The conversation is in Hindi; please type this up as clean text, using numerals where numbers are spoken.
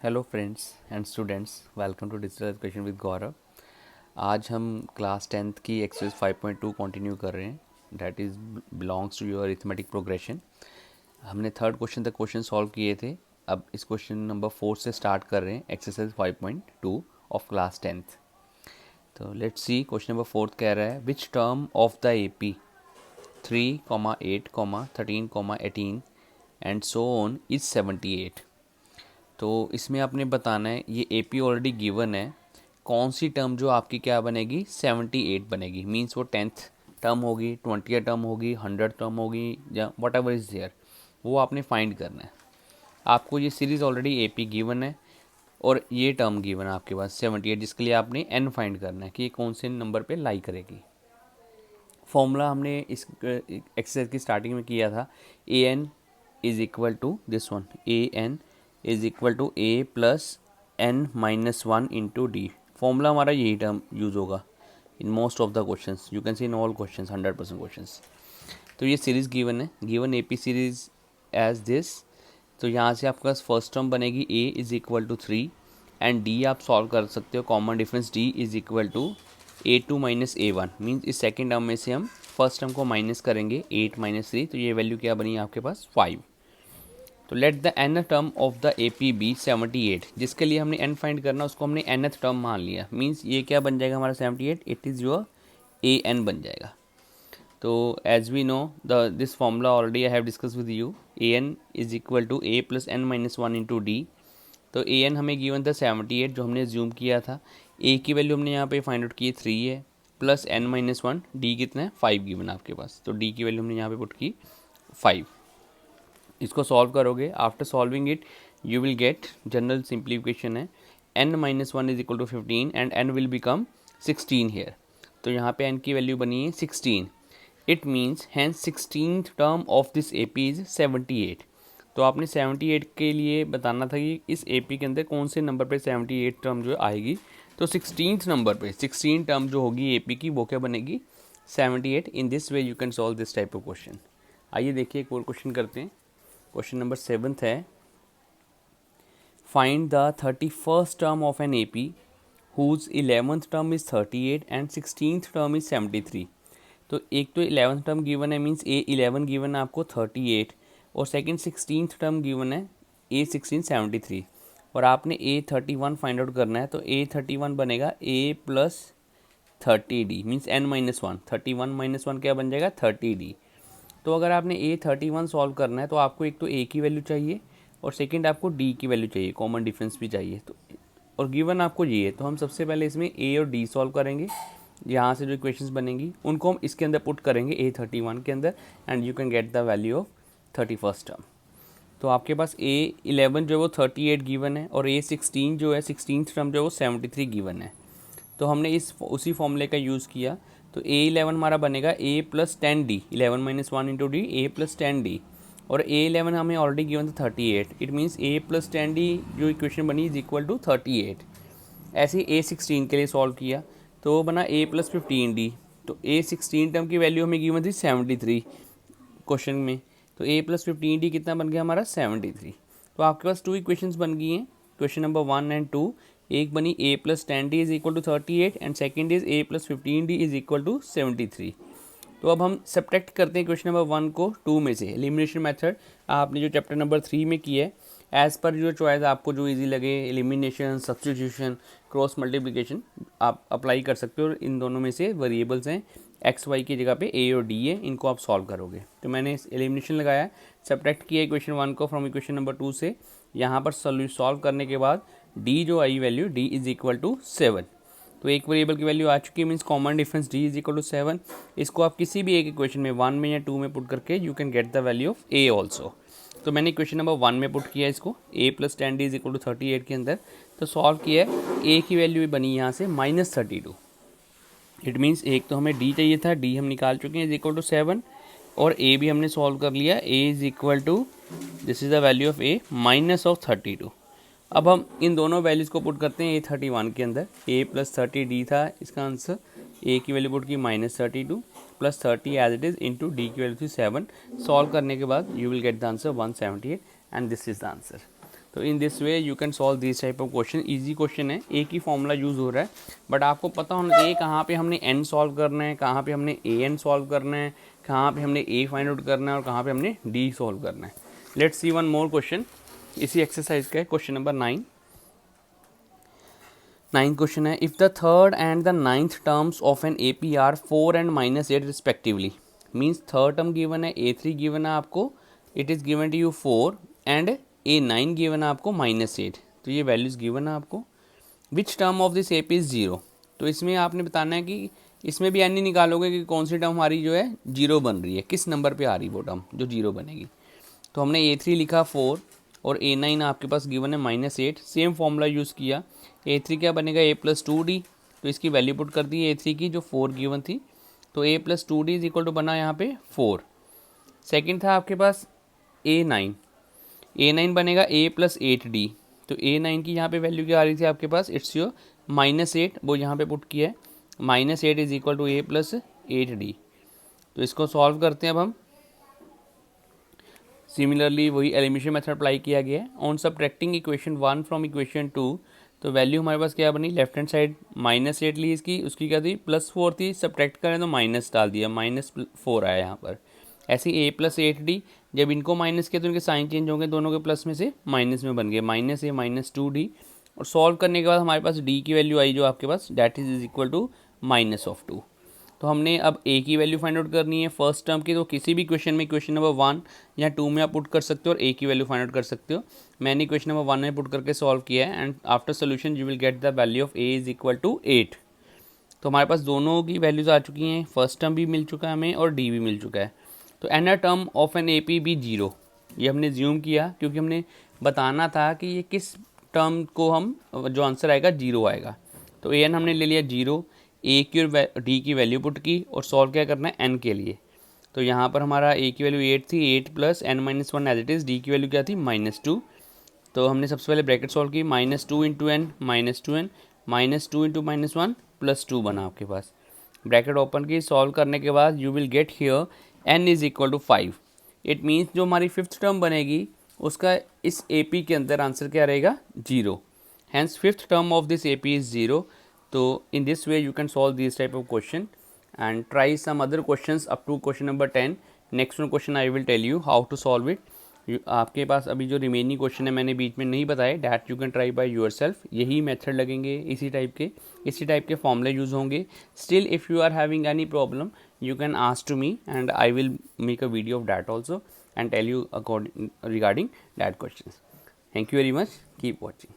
Hello friends and students, welcome to digital education with Gaurav. आज हम क्लास 10th की एक्सरसाइज 5.2 कंटिन्यू कर रहे हैं। That is belongs to your arithmetic progression. हमने थर्ड क्वेश्चन तक क्वेश्चन सॉल्व किए थे। अब इस क्वेश्चन नंबर 4 से स्टार्ट कर रहे हैं एक्सरसाइज 5.2 ऑफ क्लास 10th। तो लेट्स सी, क्वेश्चन नंबर 4 कह रहा है विच term of the AP 3, 8, 13, 18 and so on is 78। तो इसमें आपने बताना है, ये AP ऑलरेडी गिवन है, कौन सी टर्म जो आपकी क्या बनेगी 78 बनेगी। मीन्स वो 10th टर्म होगी, 20th टर्म होगी, 100th टर्म होगी, या वट एवर इज़ देयर, वो आपने फाइंड करना है। आपको ये सीरीज़ ऑलरेडी AP गिवन है और ये टर्म गिवन है आपके पास 78, जिसके लिए आपने n फाइंड करना है कि ये कौन से नंबर पे लाई करेगी। फॉर्मूला हमने इस एक्सरसाइज की स्टार्टिंग में किया था, AN is equal to this one, AN is equal to A plus n-1 into d. Formula हमारा यही टर्म यूज़ होगा in most of the questions, you can see in all questions, 100% questions. तो ये सीरीज़ गिवन है, given AP series as this. तो यहाँ से आपके पास फर्स्ट टर्म बनेगी A is equal to 3 and D आप सॉल्व कर सकते हो, common difference D is equal to A2 minus A1। Means इस सेकेंड टर्म में से हम फर्स्ट टर्म को माइनस करेंगे, 8 माइनस 3, तो ये वैल्यू क्या बनी आपके पास 5। तो let the n term of the AP be 78, जिसके लिए हमने n फाइंड करना, उसको हमने nth टर्म मान लिया। मीन्स ये क्या बन जाएगा हमारा 78, इट इज़ योर AN बन जाएगा। तो as we know the this formula already I have discuss with you, AN is equal to A plus n-1 into d. तो AN हमें गिवन था 78 जो हमने ज्यूम किया था। A की वैल्यू हमने यहाँ पे फाइंड आउट की 3 है, प्लस n-1, D कितना है 5 गिवन आपके पास, तो D की वैल्यू हमने यहाँ पे पुट की 5। इसको सॉल्व करोगे, after solving it you will get, general simplification है, n-1 is equal to 15 and n will become 16 here. तो यहाँ पे n की वैल्यू बनी है 16। It means hence 16th term of this AP is 78। तो आपने 78 के लिए बताना था कि इस AP के अंदर कौन से नंबर पे 78 टर्म जो आएगी। तो 16th नंबर पे 16 टर्म जो होगी AP की वो क्या बनेगी 78। इन this way you can solve this type of question. आइए देखिए एक और क्वेश्चन करते हैं। क्वेश्चन नंबर 7 है, find the 31st term of an AP whose 11th term is 38 and 16th term is 73। तो एक तो 11th टर्म गिवन है, मीन्स A11 गिवन है आपको 38, और सेकंड 16th टर्म गिवन है A16 73, और आपने A31 फाइंड आउट करना है। तो A31 बनेगा A plus 30D, means n-1, 31 - 1 क्या बन जाएगा 30D। तो अगर आपने A31 सॉल्व करना है तो आपको एक तो A की वैल्यू चाहिए और सेकंड आपको D की वैल्यू चाहिए, कॉमन डिफरेंस भी चाहिए। तो और गिवन आपको ये है, तो हम सबसे पहले इसमें A और D सॉल्व करेंगे। यहाँ से जो इक्वेशंस बनेंगी उनको हम इसके अंदर पुट करेंगे A31 के अंदर, and you can get the value of 31st term. तो आपके पास A11 जो है वो 38 गिवन है, और A16 जो है 16th टर्म जो है वो 73 गिवन है। तो हमने उसी फॉर्मूले का यूज़ किया। तो A11 हमारा बनेगा A plus 10D, 11 - 1 into D, A plus 10D, और A11 हमें ऑलरेडी गिवन था 38। It means A plus 10D जो इक्वेशन बनी इज इक्वल टू 38। ऐसे ही A16 के लिए सॉल्व किया तो वो बना A प्लस 15D। तो A16 टर्म की वैल्यू हमें गिवन थी 73 क्वेश्चन में, तो A प्लस 15D कितना बन गया हमारा 73। तो आपके पास टू इक्वेशंस बन गई हैं, क्वेश्चन नंबर 1 एंड 2। एक बनी A plus 10D is equal to 38 and second is A plus 15D is equal to 73। तो अब हम सब्ट्रैक्ट करते हैं क्वेश्चन नंबर 1 को 2 में से। एलिमिनेशन मेथड आपने जो चैप्टर नंबर 3 में किया है, एज़ पर जो चॉइस आपको जो इजी लगे, एलिमिनेशन, सब्स्टिट्यूशन, क्रॉस मल्टीप्लिकेशन, आप अप्लाई कर सकते हो। इन दोनों में से वेरिएबल्स हैं, एक्स वाई की जगह पे A और D है, इनको आप सॉल्व करोगे। तो मैंने एलिमिनेशन लगाया, सब्ट्रैक्ट किया इक्वेशन 1 को फ्रॉम इक्वेशन नंबर 2 से। यहाँ पर सॉल्व करने के बाद D जो आई value D is equal to 7। तो एक वेरिएबल की वैल्यू आ चुकी है, means common difference D is equal to 7। इसको आप किसी भी एक इक्वेशन में 1 में या 2 में पुट करके you can get the value of A also. तो मैंने इक्वेशन नंबर 1 में पुट किया इसको, A plus 10D is equal to 38 के अंदर। तो सॉल्व किया है, A की वैल्यू भी बनी यहाँ से -32। इट मीन्स एक तो हमें D चाहिए था, D हम निकाल चुके हैं इज इक्वल टू 7, और A भी हमने सॉल्व कर लिया, A is equal to, this is the value of A minus of 32। अब हम इन दोनों वैल्यूज़ को पुट करते हैं A31 के अंदर। A प्लस 30D था इसका आंसर, A की वैल्यू पुट की -32 plus 30 as it is into D की वैल्यू थी 7। सॉल्व करने के बाद you will get the answer 178 and this is the answer. तो in this way you can solve this type of question. Easy question है, एक ही फॉर्मूला यूज़ हो रहा है, बट आपको पता होना चाहिए कहाँ पे हमने n सॉल्व करना है, कहाँ पे हमने an सॉल्व करना है, कहाँ पे हमने a फाइंड आउट करना है और कहाँ पे हमने d सॉल्व करना है। Let's see one more question, इसी एक्सरसाइज का है, क्वेश्चन नंबर 9। नाइन्थ क्वेश्चन है, if the third and the ninth terms of an A P are 4 and -8 respectively, means third term given है, A3 गिवन है आपको, it is given to you 4 and A9 given है आपको -8, तो ये वैल्यूज़ गिवन है आपको। Which term of this A P is 0, तो इसमें आपने बताना है कि इसमें भी एन निकालोगे कि कौन सी टर्म हमारी जो है 0 बन रही है, किस नंबर पे आ रही है वो टर्म जो 0 बनेगी। तो हमने A3 लिखा 4 और A9 आपके पास गिवन है -8, सेम फॉर्मूला यूज़ किया। A3 क्या बनेगा, A+2D, तो इसकी वैल्यू पुट कर दी A3 की जो 4 गिवन थी, तो A+2D इज इक्वल टू बना यहाँ पे 4। सेकंड था आपके पास A9 बनेगा A+8D, तो A9 की यहाँ पे वैल्यू क्या आ रही थी आपके पास, इट्स योर -8, वो यहाँ पे पुट किया है, -8 इज इक्वल टू A+8D। तो इसको सॉल्व करते हैं अब हम। सिमिलरली वही एलिमिनेशन मेथड अप्लाई किया गया है। On subtracting equation 1 from equation 2, तो वैल्यू हमारे पास क्या बनी, लेफ्ट हैंड साइड -8 ली इसकी, उसकी क्या थी +4 थी, सब्ट्रैक्ट करें तो माइनस डाल दिया, -4 आया यहाँ पर। ऐसे A+8D, जब इनको माइनस किया तो इनके साइन चेंज होंगे, दोनों के प्लस में से माइनस में बन गए, -A -2D। और सॉल्व करने के बाद हमारे पास D की वैल्यू आई जो आपके पास, डैट इज इक्वल टू -2। तो हमने अब A की वैल्यू फाइंड आउट करनी है फर्स्ट टर्म की, तो किसी भी क्वेश्चन में, क्वेश्चन नंबर 1 या 2 में आप पुट कर सकते हो और A की वैल्यू फाइंड आउट कर सकते हो। मैंने क्वेश्चन नंबर 1 में पुट करके सॉल्व किया है, and after solution you will get the value of A is equal to 8। तो हमारे पास दोनों की वैल्यूज आ चुकी हैं, फर्स्ट टर्म भी मिल चुका है हमें और D भी मिल चुका है। तो n a term of an AP be 0, ये हमने ज्यूम किया क्योंकि हमने बताना था कि ये किस टर्म को हम, जो आंसर आएगा 0 आएगा। तो AN हमने ले लिया 0, A की और D की वैल्यू पुट की और सॉल्व क्या करना है N के लिए। तो यहाँ पर हमारा A की वैल्यू 8 थी, 8 + n-1 as it is, D की वैल्यू क्या थी -2। तो हमने सबसे पहले ब्रैकेट सॉल्व की, -2 × n -2n, -2 × -1 +2 बना आपके पास। ब्रैकेट ओपन की, सॉल्व करने के बाद you will get here n is equal to 5। It means जो हमारी फिफ्थ टर्म बनेगी उसका इस AP के अंदर आंसर क्या रहेगा, 0। Hence fifth term of this AP is 0। तो in this way you can solve these type of question and try some other questions up to question number 10. next one question I will tell you how to solve it. आपके पास अभी जो रिमेनिंग क्वेश्चन है मैंने बीच में नहीं बताए, that you can try by yourself. यही मेथड लगेंगे, इसी टाइप के फॉर्मूले यूज होंगे। Still if you are having any problem you can ask to me and I will make a video of that also and tell you according regarding that question. Thank you very much, keep watching.